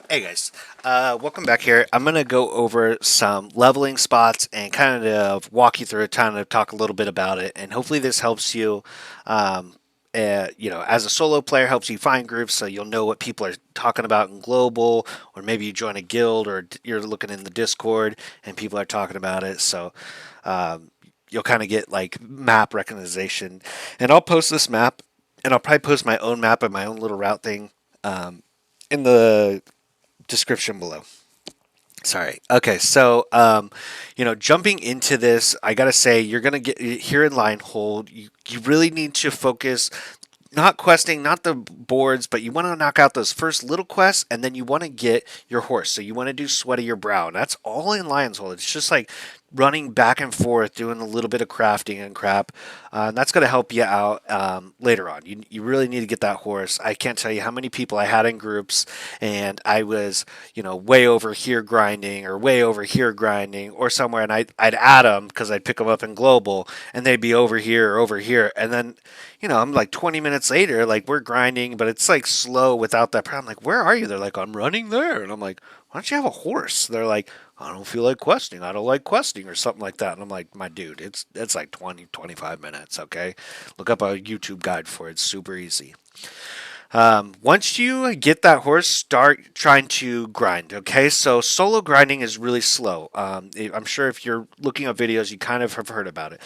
Hey guys, welcome back here. I'm gonna go over some leveling spots and kind of walk you through it, kind of talk a little bit about it, and hopefully this helps you. Um, as a solo player, helps you find groups so you'll know what people are talking about in global, or maybe you join a guild or you're looking in the Discord and people are talking about it. So um, you'll kind of get like map recognition, and I'll post this map, and I'll probably post my own map and my own little route thing in the description below. Sorry. Okay, so jumping into this, I gotta say, you're gonna get here in line hold. You really need to focus, not questing, not the boards, but you want to knock out those first little quests, and then you want to get your horse. So you want to do sweat of your brow, and that's all in Lion's Hold. It's just like running back and forth, doing a little bit of crafting and crap. And that's going to help you out later on. You really need to get that horse. I can't tell you how many people I had in groups, and I was, way over here grinding or way over here grinding or somewhere, and I'd add them because I'd pick them up in global, and they'd be over here or over here. And then, I'm like 20 minutes later, like we're grinding, but it's like slow without that. I'm like, where are you? They're like, I'm running there. And I'm like, why don't you have a horse? They're like, I don't feel like questing. I don't like questing or something like that. And I'm like, my dude, it's like 20, 25 minutes. Okay. Look up a YouTube guide for it. It's super easy. Once you get that horse, start trying to grind. Okay, so solo grinding is really slow. I'm sure if you're looking at videos, you kind of have heard about it.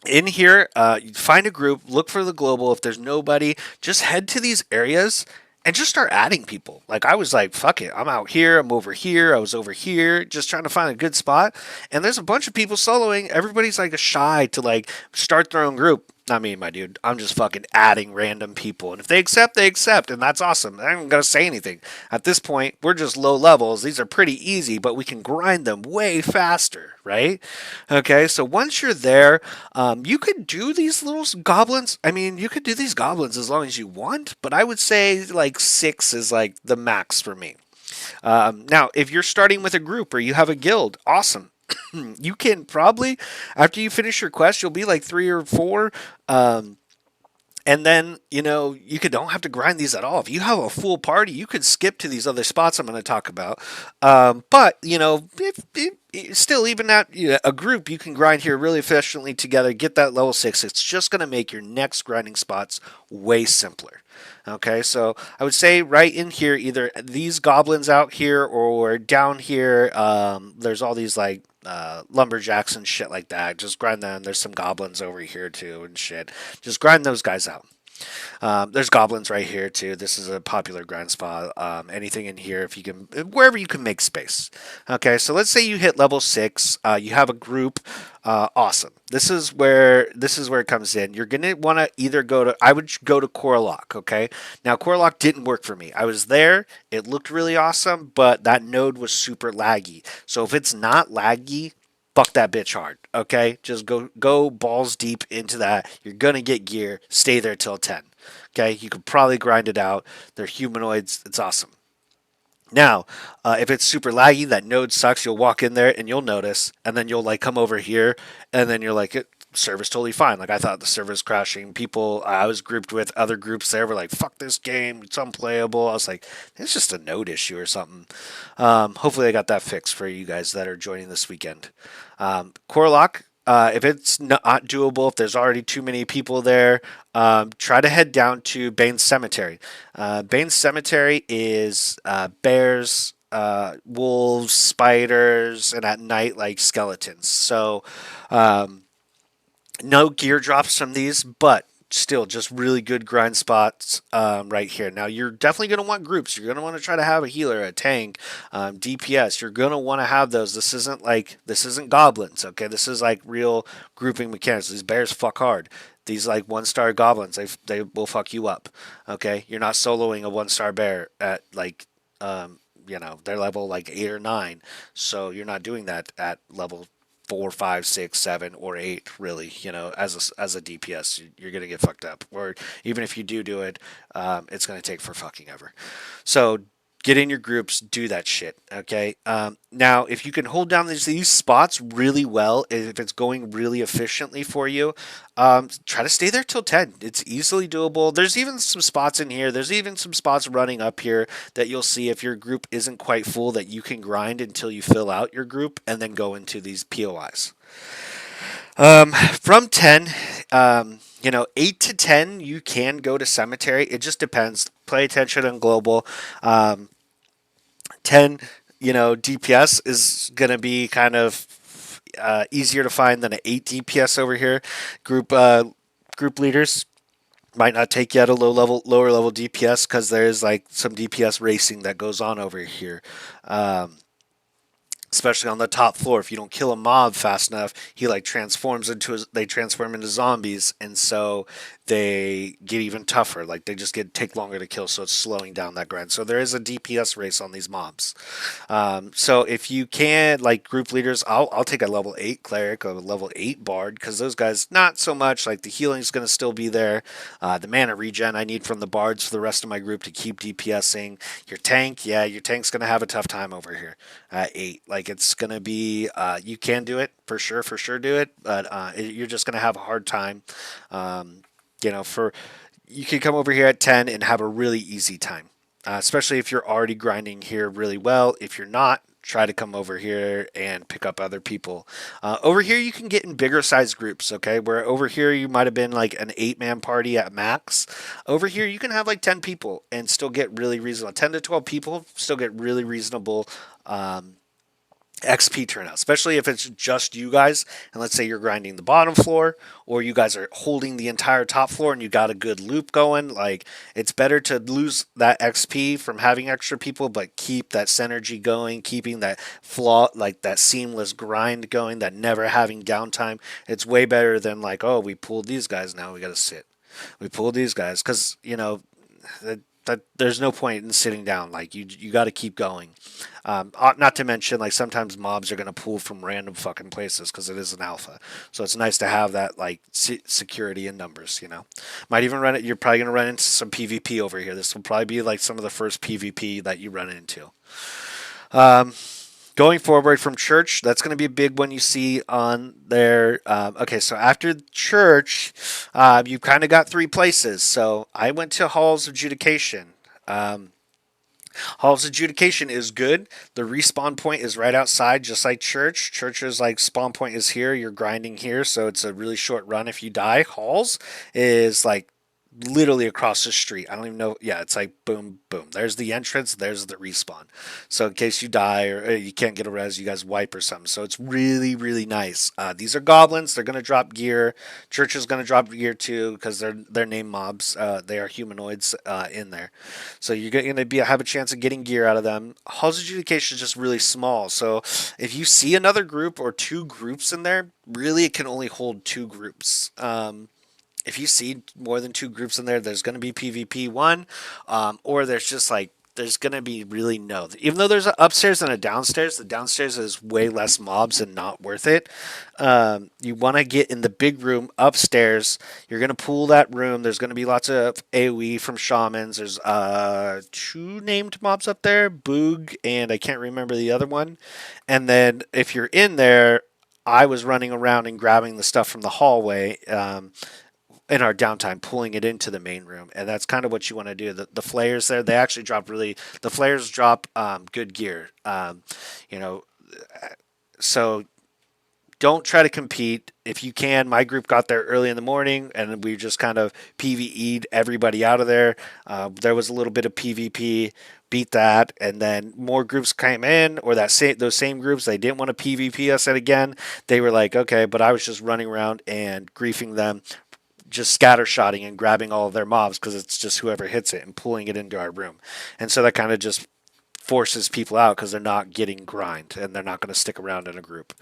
In here, you find a group, look for the global. If there's nobody, just head to these areas and just start adding people. Like I was like, fuck it, I'm out here, I'm over here, I was over here, just trying to find a good spot. And there's a bunch of people soloing. Everybody's like shy to like start their own group. Not me, my dude. I'm just fucking adding random people. And if they accept, they accept. And that's awesome. I ain't gonna say anything. At this point, we're just low levels. These are pretty easy, but we can grind them way faster, right? Okay, so once you're there, you could do these little goblins. I mean, you could do these goblins as long as you want, but I would say like six is like the max for me. Now, if you're starting with a group or you have a guild, awesome. You can probably, after you finish your quest, you'll be like three or four. And then, you could don't have to grind these at all. If you have a full party, you could skip to these other spots I'm going to talk about. But, still, even at a group, you can grind here really efficiently together, get that level 6. It's just going to make your next grinding spots way simpler. Okay, so I would say right in here, either these goblins out here or down here, there's all these like lumberjacks and shit like that. Just grind them. There's some goblins over here too and shit. Just grind those guys out. There's goblins right here too. This is a popular grind spot. Anything in here, if you can, wherever you can make space. Okay, so let's say you hit level 6. You have a group. Awesome. This is where it comes in. You're gonna want to either go to. I would go to Corelock. Okay. Now Corelock didn't work for me. I was there. It looked really awesome, but that node was super laggy. So if it's not laggy, fuck that bitch hard. Okay, just go balls deep into that. You're gonna get gear. Stay there till 10. Okay, you could probably grind it out. They're humanoids. It's awesome. Now, if it's super laggy, that node sucks. You'll walk in there and you'll notice, and then you'll like come over here, and then you're like, server's totally fine. Like I thought the server's crashing. People I was grouped with, other groups there were like, fuck this game, it's unplayable. I was like, it's just a node issue or something. Hopefully, I got that fixed for you guys that are joining this weekend. Corelock, if it's not doable, if there's already too many people there, try to head down to Bane's Cemetery. Bane's Cemetery is bears, wolves, spiders, and at night, like skeletons. So, um, no gear drops from these, but still just really good grind spots right here. Now you're definitely going to want groups. You're going to want to try to have a healer, a tank, DPS. You're going to want to have those. This isn't goblins. Okay, this is like real grouping mechanics. These bears fuck hard. These like 1-star goblins, they will fuck you up. Okay, you're not soloing a 1-star bear at like they're level like 8 or 9, so you're not doing that at level 4, 5, 6, 7, or 8. Really, as a DPS, you're gonna get fucked up. Or even if you do it, it's gonna take for fucking ever. So get in your groups, do that shit. Okay. Now, if you can hold down these spots really well, if it's going really efficiently for you, try to stay there till 10. It's easily doable. There's even some spots in here. There's even some spots running up here that you'll see if your group isn't quite full that you can grind until you fill out your group and then go into these POIs. From 10, 8 to 10, you can go to cemetery. It just depends. Pay attention on global. Um, 10, DPS is going to be kind of easier to find than an 8 DPS over here. Group leaders might not take you at a lower level DPS because there's like some DPS racing that goes on over here. Um, Especially on the top floor, if you don't kill a mob fast enough, he like they transform into zombies, and so they get even tougher. Like they just take longer to kill, so it's slowing down that grind. So there is a DPS race on these mobs. So if you can, like group leaders, I'll take a level 8 cleric, a level 8 bard, because those guys not so much. Like the healing is going to still be there. The mana regen I need from the bards for the rest of my group to keep DPSing. Your tank, yeah, your tank's going to have a tough time over here at 8. Like it's going to be, you can do it for sure do it, but you're just going to have a hard time. For you can come over here at 10 and have a really easy time, especially if you're already grinding here really well. If you're not, try to come over here and pick up other people. Over here, you can get in bigger size groups, okay? Where over here, you might have been like an 8-man party at max. Over here, you can have like 10 people and still get really reasonable. 10 to 12 people still get really reasonable XP turnout, especially if it's just you guys. And let's say you're grinding the bottom floor, or you guys are holding the entire top floor and you got a good loop going. Like it's better to lose that XP from having extra people, but keep that synergy going, keeping that flaw, like that seamless grind going, that never having downtime. It's way better than like, oh, we pulled these guys, now we got to sit. We pulled these guys because that there's no point in sitting down. Like you got to keep going. Not to mention, like sometimes mobs are gonna pull from random fucking places because it is an alpha. So it's nice to have that like security in numbers. Might even run it. You're probably gonna run into some PvP over here. This will probably be like some of the first PvP that you run into. Um, Going forward from church, that's going to be a big one you see on there. Okay, so after church, you've kind of got three places. So I went to Hall's Adjudication. Um, Hall's Adjudication is good. The respawn point is right outside, just like church. Church's like spawn point is here. You're grinding here, so it's a really short run if you die. Hall's is like literally across the street. I don't even know. Yeah, it's like boom, boom. There's the entrance. There's the respawn. So in case you die or you can't get a res, you guys wipe or something. So it's really, really nice. These are goblins. They're gonna drop gear. Church is gonna drop gear too because they're named mobs. They are humanoids in there. So you're gonna have a chance of getting gear out of them. Hall's Adjudication is just really small. So if you see another group or two groups in there, really it can only hold two groups. If you see more than two groups in there, there's going to be PvP one, or there's just like there's going to be really no. Even though there's an upstairs and a downstairs, the downstairs is way less mobs and not worth it. You want to get in the big room upstairs. You're going to pool that room. There's going to be lots of AoE from shamans. There's two named mobs up there, Boog, and I can't remember the other one. And then if you're in there, I was running around and grabbing the stuff from the hallway. In our downtime, pulling it into the main room, and that's kind of what you want to do. The flares there, they actually drop the flares drop good gear. You know, so don't try to compete. If you can, my group got there early in the morning, and we just kind of PvE'd everybody out of there. There was a little bit of PvP, beat that, and then more groups came in, or those same groups, they didn't want to PvP us again. They were like, okay, but I was just running around and griefing them, just scattershotting and grabbing all of their mobs because it's just whoever hits it and pulling it into our room. And so that kind of just forces people out because they're not getting grind and they're not going to stick around in a group.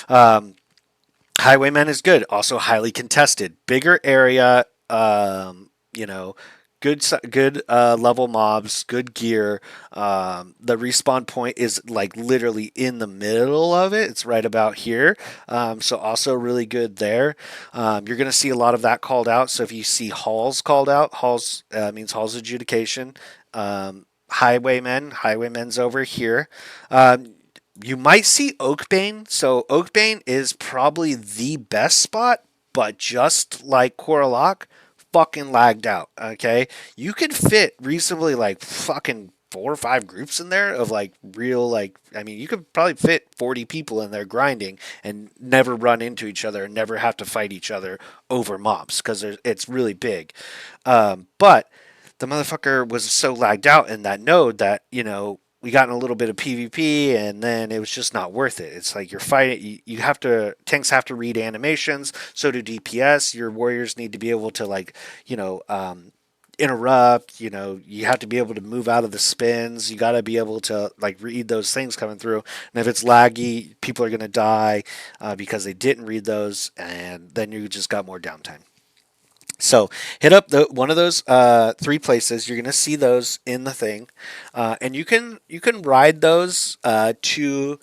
Um, Highwayman is good, also highly contested, bigger area. Good level mobs, good gear. The respawn point is like literally in the middle of it. It's right about here. So also really good there. You're going to see a lot of that called out. So if you see halls called out, halls means Hall's Adjudication. Highwaymen's over here. Um, you might see Oakbane. So Oakbane is probably the best spot, but just like Corelock, fucking lagged out. Okay, you could fit reasonably like fucking 4 or 5 groups in there of like real like I mean you could probably fit 40 people in there grinding and never run into each other and never have to fight each other over mobs because it's really big. But the motherfucker was so lagged out in that node that we got in a little bit of PvP and then it was just not worth it. It's like you're fighting. You have to tanks have to read animations. So do DPS. Your warriors need to be able to like you know interrupt. You have to be able to move out of the spins. You got to be able to like read those things coming through. And if it's laggy, people are gonna die because they didn't read those, and then you just got more downtime. So hit up one of those 3 places. You're gonna see those in the thing, and you can ride those to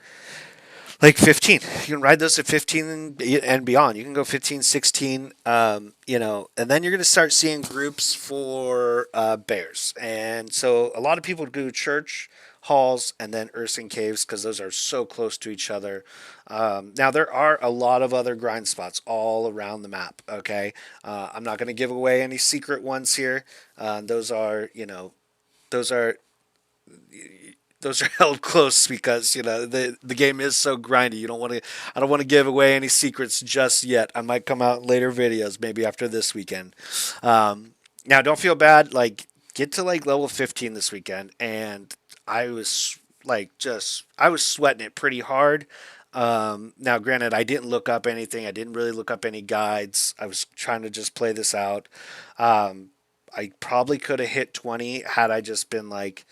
like 15. You can ride those at 15 and beyond. You can go 15, 16, and then you're going to start seeing groups for bears. And so a lot of people do church halls and then Ursine caves because those are so close to each other. Now there are a lot of other grind spots all around the map. Okay, I'm not going to give away any secret ones here. Those are those are held close because the game is so grindy. I don't want to give away any secrets just yet. I might come out in later videos, maybe after this weekend. Now, don't feel bad. Like, get to like level 15 this weekend, and I was I was sweating it pretty hard. Now, granted, I didn't look up anything. I didn't really look up any guides. I was trying to just play this out. Um, I probably could have hit 20 had I just been like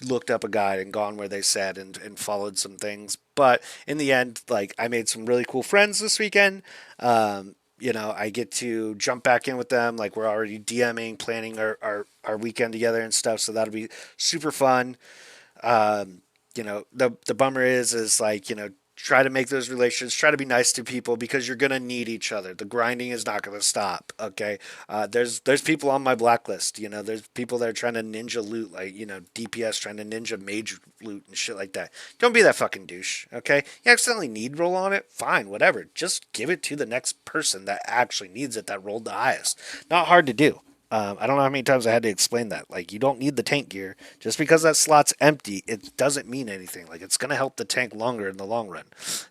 looked up a guide and gone where they said and followed some things. But in the end, like I made some really cool friends this weekend. I get to jump back in with them. Like we're already DMing, planning our weekend together and stuff. So that'll be super fun. The bummer is like try to make those relations, try to be nice to people because you're gonna need each other. The grinding is not gonna stop. Okay, there's people on my blacklist. There's people that are trying to ninja loot, like DPS trying to ninja mage loot and shit like that. Don't be that fucking douche. Okay, you accidentally need roll on it, fine, whatever. Just give it to the next person that actually needs it, that rolled the highest. Not hard to do. I don't know how many times I had to explain that. Like, you don't need the tank gear. Just because that slot's empty, it doesn't mean anything. Like, it's going to help the tank longer in the long run.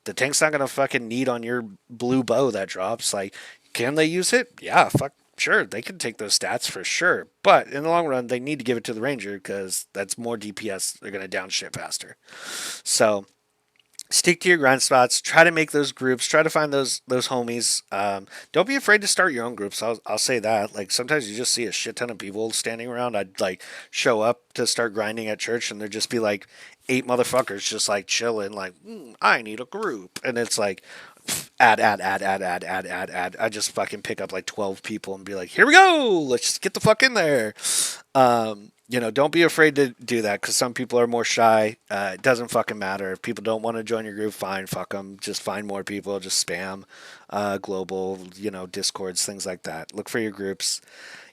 The tank's not going to fucking need on your blue bow that drops. Like, can they use it? Yeah, fuck. Sure, they can take those stats for sure. But in the long run, they need to give it to the ranger because that's more DPS. They're going to down shit faster. So, stick to your grind spots. Try to make those groups. Try to find those homies. Don't be afraid to start your own groups. I'll say that. Like sometimes you just see a shit ton of people standing around. I'd like show up to start grinding at church, and there'd just be like 8 motherfuckers just like chilling. Like I need a group, and it's like add. I just fucking pick up like 12 people and be like, here we go. Let's just get the fuck in there. Don't be afraid to do that because some people are more shy. It doesn't fucking matter. If people don't want to join your group, fine, fuck them. Just find more people. Just spam global, discords, things like that. Look for your groups.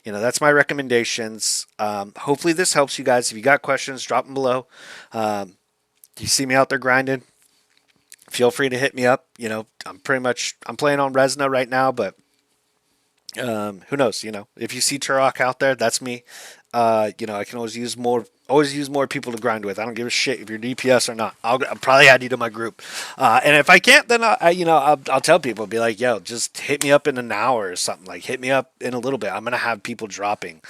That's my recommendations. Hopefully this helps you guys. If you got questions, drop them below. You see me out there grinding, feel free to hit me up. I'm playing on Resna right now, but who knows? If you see Turok out there, that's me. I can always use more people to grind with. I don't give a shit if you're DPS or not. I'll probably add you to my group. And if I can't, then I'll tell people, be like, yo, just hit me up in an hour or something. Like, hit me up in a little bit. I'm gonna have people dropping.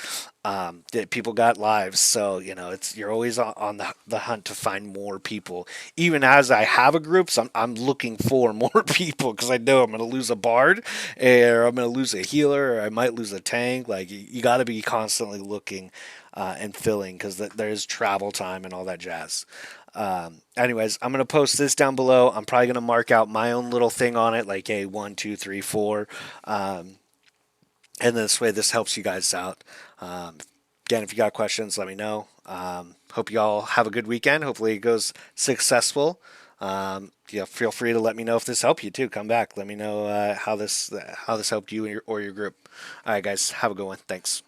People got lives, so you're always on the hunt to find more people. Even as I have a group, so I'm looking for more people because I know I'm gonna lose a bard, or I'm gonna lose a healer, or I might lose a tank. Like you got to be constantly looking and filling because there's travel time and all that jazz. Anyways, I'm gonna post this down below. I'm probably gonna mark out my own little thing on it, like a 1, 2, 3, 4. And this way, this helps you guys out. Again, if you got questions, let me know. Hope you all have a good weekend. Hopefully, it goes successful. Feel free to let me know if this helped you too. Come back, let me know how this helped you or your group. All right, guys, have a good one. Thanks.